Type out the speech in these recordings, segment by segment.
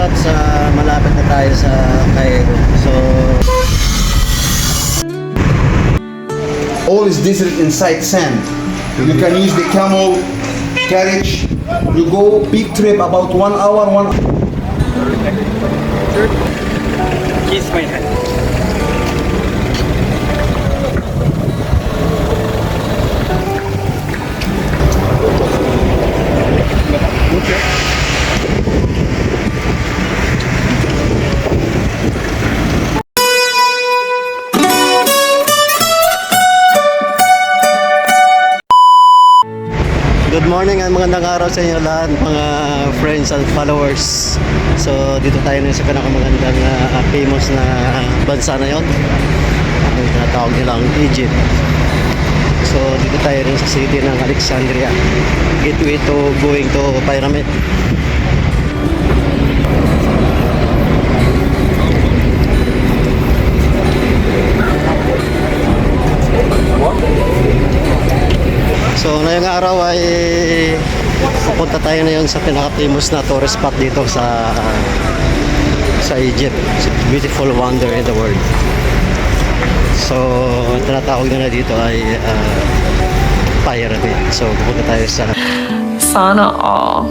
katats, malapit na tayo sa Cairo. So all is desert inside sand. You can use the camel carriage. You go big trip about 1 hour. Kiss my hand. good morning at magandang araw sa inyo lahat mga friends and followers. So dito tayo na sa pinakamagandang famous na bansa na yon. Ang tinatawag nilang Egypt. So dito tayo rin sa city ng Alexandria. Gateway to going to Pyramid. So ngayong araw ay pupunta tayo na yun sa pinaka-famous na tourist spot dito sa Egypt. It's a beautiful wonder in the world. So tinatawag nila dito ay Pyramid. So pupunta tayo sa Sana all.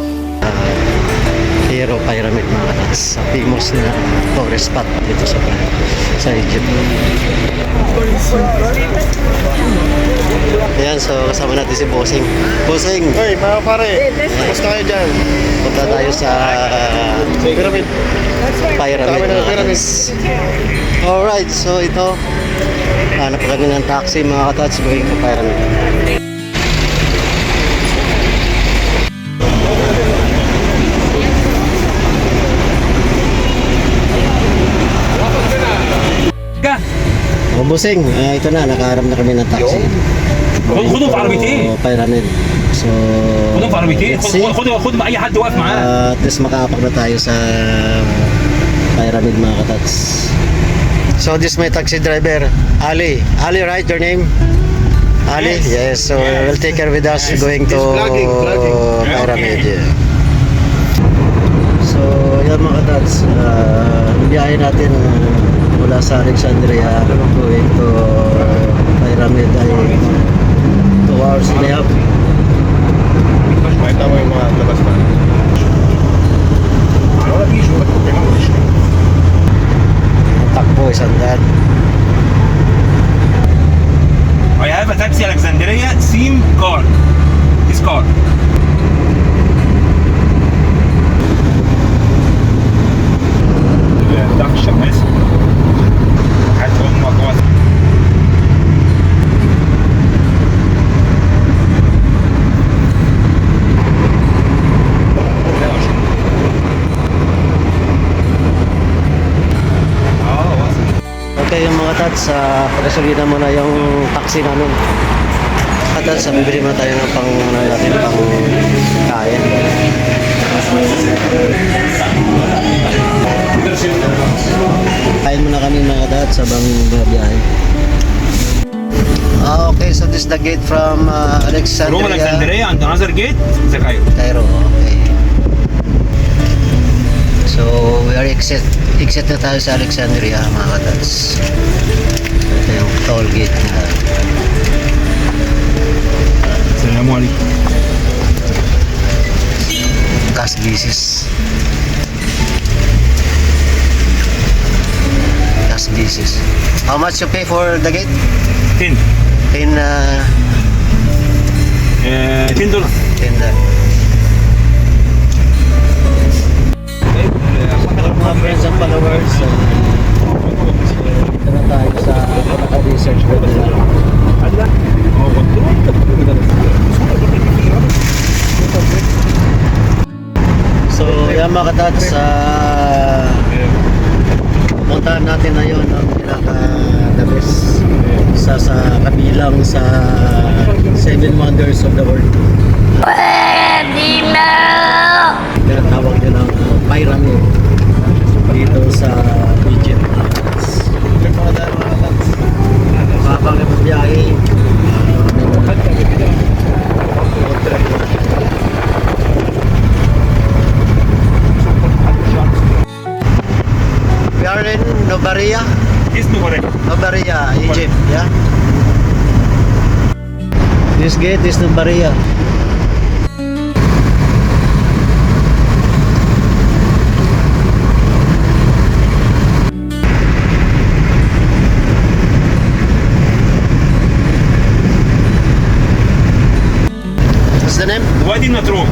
Cairo Pyramid mga katats. Famous na tourist spot dito sa Egypt. Ayan, so kasama natin si Bossing. Bossing! Hey, mga pare, basta kayo dyan. Punta tayo sa Pyramid. Pyramid. Pyramid. Alright, so ito hanap kami ng taxi mga katats going to Pyramid. O Bossing, ito na, nakaharap na kami ng taxi. خذوا في عربيتين Pyramid. So خذوا في عربيتين let's see. خذ مع اي حد واقف معاه At least makaapak na tayo sa Pyramid mga katats. So this is my taxi driver, Ali. Ali, right, your name? Ali? Yes, so we'll take care with us going to Vlogging. Pyramid. Yeah. So yan mga katats, biyahe natin mula sa Alexandria going to Pyramid ay 2 hours and a half. Makita mo yung mga labas na. Takbo isang daan. I have a taxi Alexandria SIM card. This card. الدخشة بس حتى هم قوات Okay yung mga tats, pagasolina mo na yung taxi namin. Tats, bibili mo tayo ng pang natin pang kain. Kain muna kami mga tats habang biyahe. Okay, so this is the gate from روم Alexandria. الاسكندريه عند ناظر جيت ذا كايرو. Cairo, okay. So we are exit na tayo sa Alexandria mga katats. Ito yung toll gate nila. السلام عليكم. Cash basis. Cash basis. How much you pay for the gate? 10 In $10. in the mga friends and followers, ito na tayo sa pinaka-research ko nila. So yan mga katats, pupuntahan natin na yun ang pinaka-the best sa kabilang sa 7 wonders of the world. Tinatawag nyo ng Pyramid dito sa Egypt. Habang nabibiyahe, gate is Numbaria. What's the name? Wadi Natrum.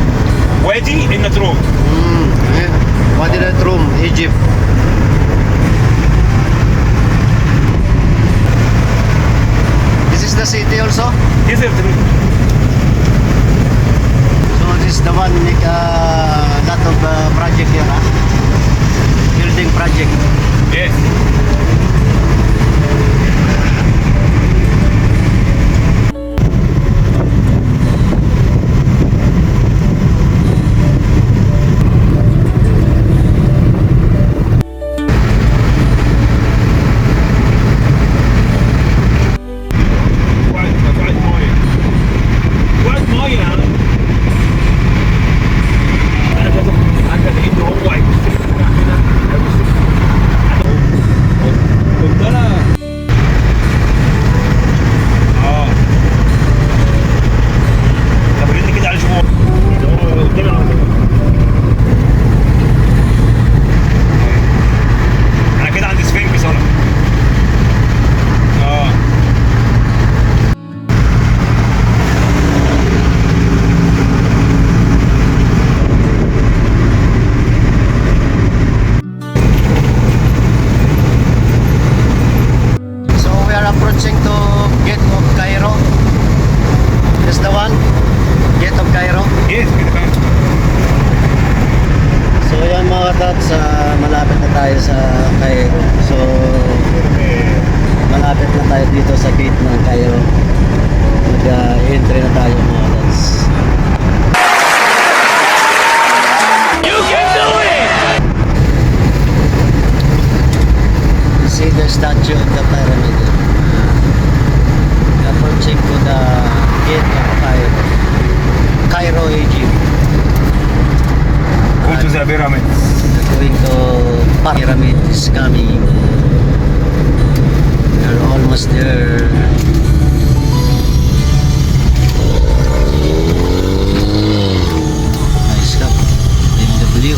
Wadi Natrum. Wadi Natrum, Egypt. This is the city also? This is the So this is the one make a lot of project here, huh? Building project. yes. وقت مايه انا عارف انه هو قلت انا طب رد كده على شوف قدامي على طول. انا كده عند سفنكس انا So we are approaching to Gate of Cairo. Is the one? Gate of Cairo. yes كده فاهم. So yan mga tats, malapit na tayo sa Cairo. So malapit na tayo dito sa gate ng Cairo. Mag-entry na tayo mga tats. You can do it! See the statue of the pyramid. Approaching to the gate of Cairo. Cairo, Egypt. Go to the pyramids. Going to pyramid is coming. We're almost there. Nice cup. BMW.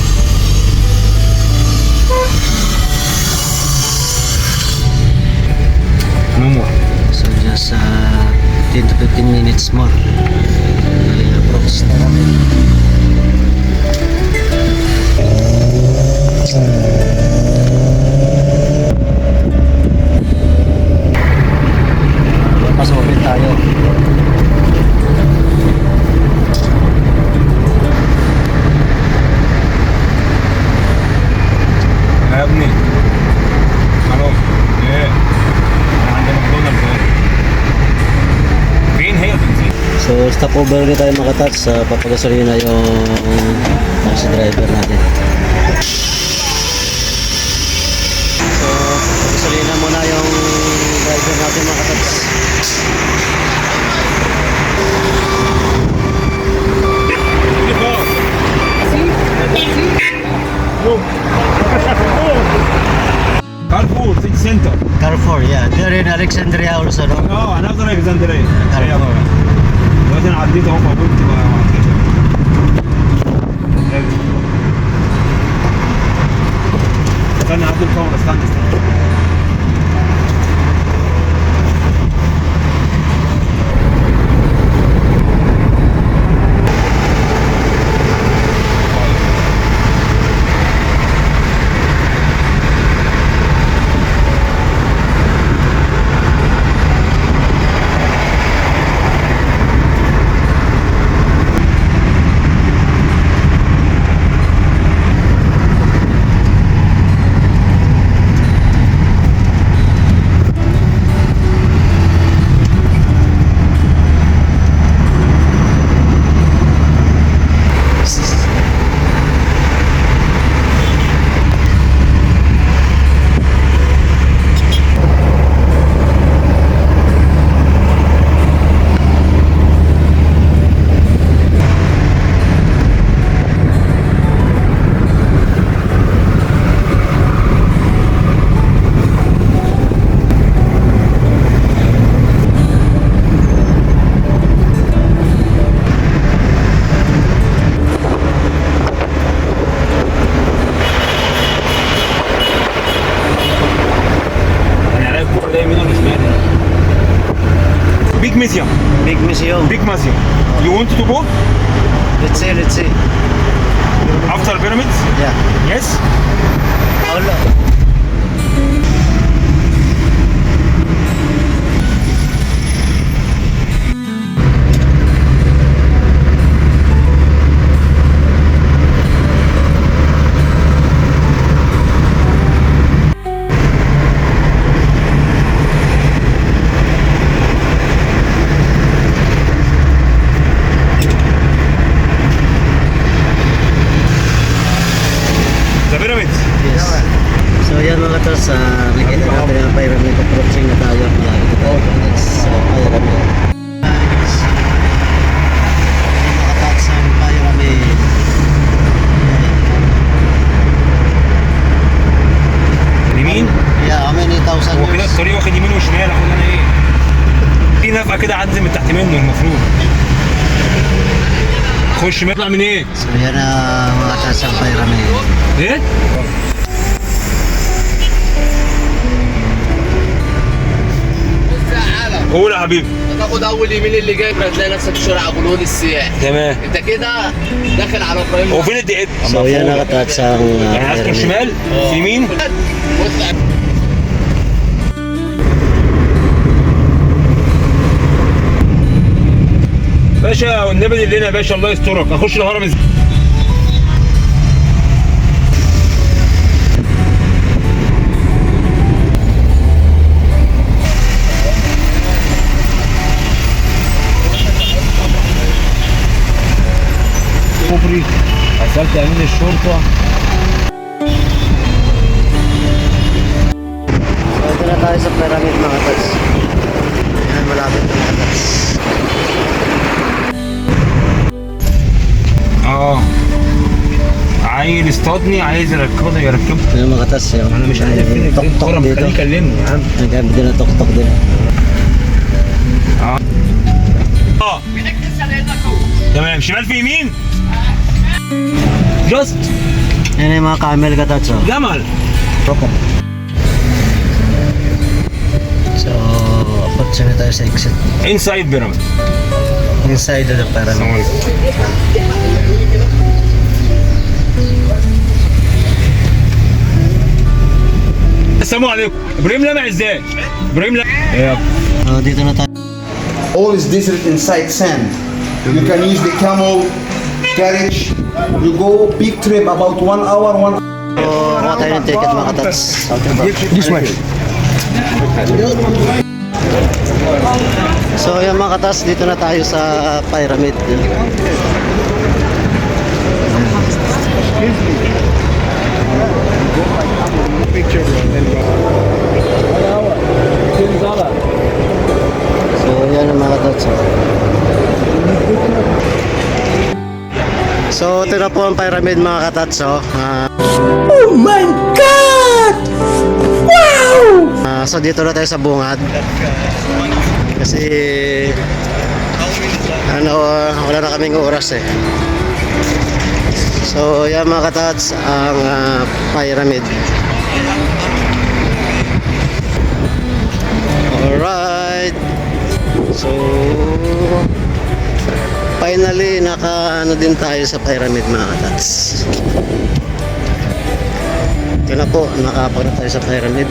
No more. So just 10 to 15 minutes more. Approach na natin. Pasukin tayo. يا ابني خلاص ايه انا عند ماكدونالدز اهي. فين هي البنزين؟ So stop over ulit tayo mga tats. Papagasolina yung taxi driver natin. So papagasolina muna yung driver natin mga tats. Carrefour City Center. Carrefour, yeah. There in Alexandria also, no? اه انا افضل الكسندريه. Carrefour. دلوقتي انا عديت اهو موجود استنى عبد الكاميرا استنى You want to go Let's see. after pyramids? Yeah. Yes. Allah. The pyramids. Yes. So yan mga katas, nakita natin yung pyramid, approaching na tayo. Malapit na tayo. That's pyramid. Guys, mga katas ang pyramid. اليمين. Yeah, how many thousand هو كده years? الطريق واخد يمين وشمال، اخد انا ايه؟ في نفقه كده عدي من تحت منه المفروض. خش شمال يطلع من ايه؟ So yan mga katas ang pyramid. ايه؟ قول يا حبيبي. تاخد اول يمين اللي جاي هتلاقي نفسك في شارع ابو الهول السياحي. تمام. انت كده داخل على ابراهيم. هو فين الدقيقة؟ So yan mga katas ang يعني عايز تروح pyramid. شمال في يمين. بص باشا والنبي اللي هنا يا باشا الله يسترك، اخش الهرم ازاي؟ كوبري سألت أمين الشرطة. So ito na tayo sa pyramid mga katas. Yan, malapit na mga katas. اه عيل اصطادني عايز يركبه. Yan mga katas. انا مش عارف فين tok-tok الهرم، dito. خليه يكلمني يا عم. Nagkabit din ang tok-tok din. اه تمام. شمال في يمين. جاست Yan yung mga camel katats. Oh. جمل. So, approach na tayo sa exit. انسايد بيراميد. Inside of the pyramid. السلام عليكم. ابراهيم لمع ازاي؟ ابراهيم لمع. So, dito na tayo. All is desert inside sand. You can use the camel carriage. You go big trip about 1 hour. So, kuha tayo ng ticket mga katats. This way. So, yan mga katas, dito na tayo sa pyramid. So, yan ang mga katats. So, ito na po ang pyramid mga katats. Oh my God! Wow! So, dito na tayo sa bungad. Kasi wala na kaming oras eh. So yan mga katats ang pyramid. Alright. So finally naka din tayo sa pyramid mga katats. Ito na po, nakapunta tayo sa pyramid.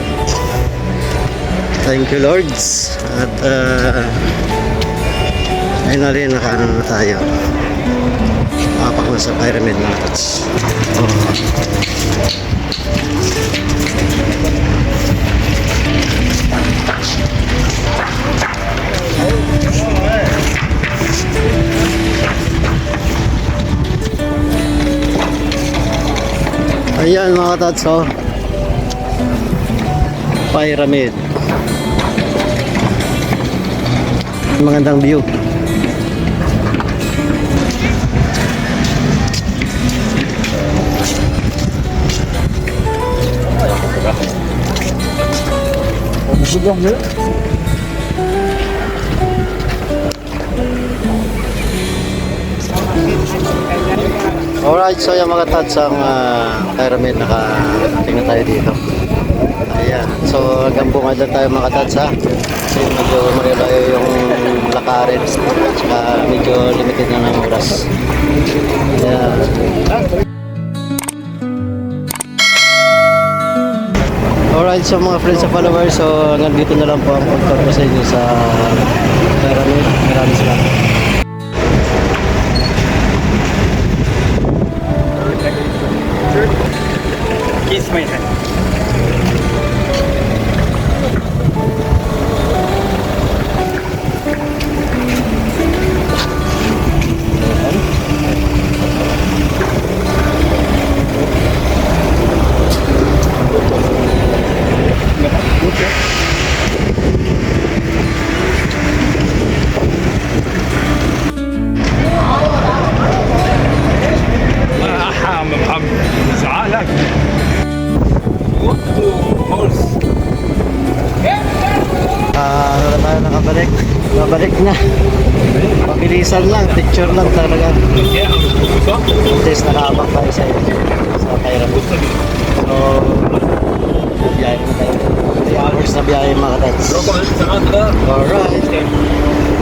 Thank you Lords. At finally nakaano na tayo. Apak na sa pyramid mga tots. Ayan mga tots, oh. Pyramid. Magandang view. Alright, so yung mga tots ang pyramid, nakating na tayo dito. Ayan, so hanggang bungad lang tayo mga tots ha. Kasi medyo marilayo yung lakarin. Tsaka medyo limited na ng oras. Kaya, alright, so mga friends and followers, so hanggang dito na lang po ang pagtapos sa inyo sa pyramid. Maraming salamat. Kiss my hand. محمد زعلك horse. Ano na tayo nakabalik? Nabalik na. Pabilisan lang, picture lang talaga. At least nakaabak tayo sa pyramid. So, biyahe na tayo. 3 hours na biyahe mga kats. Alright.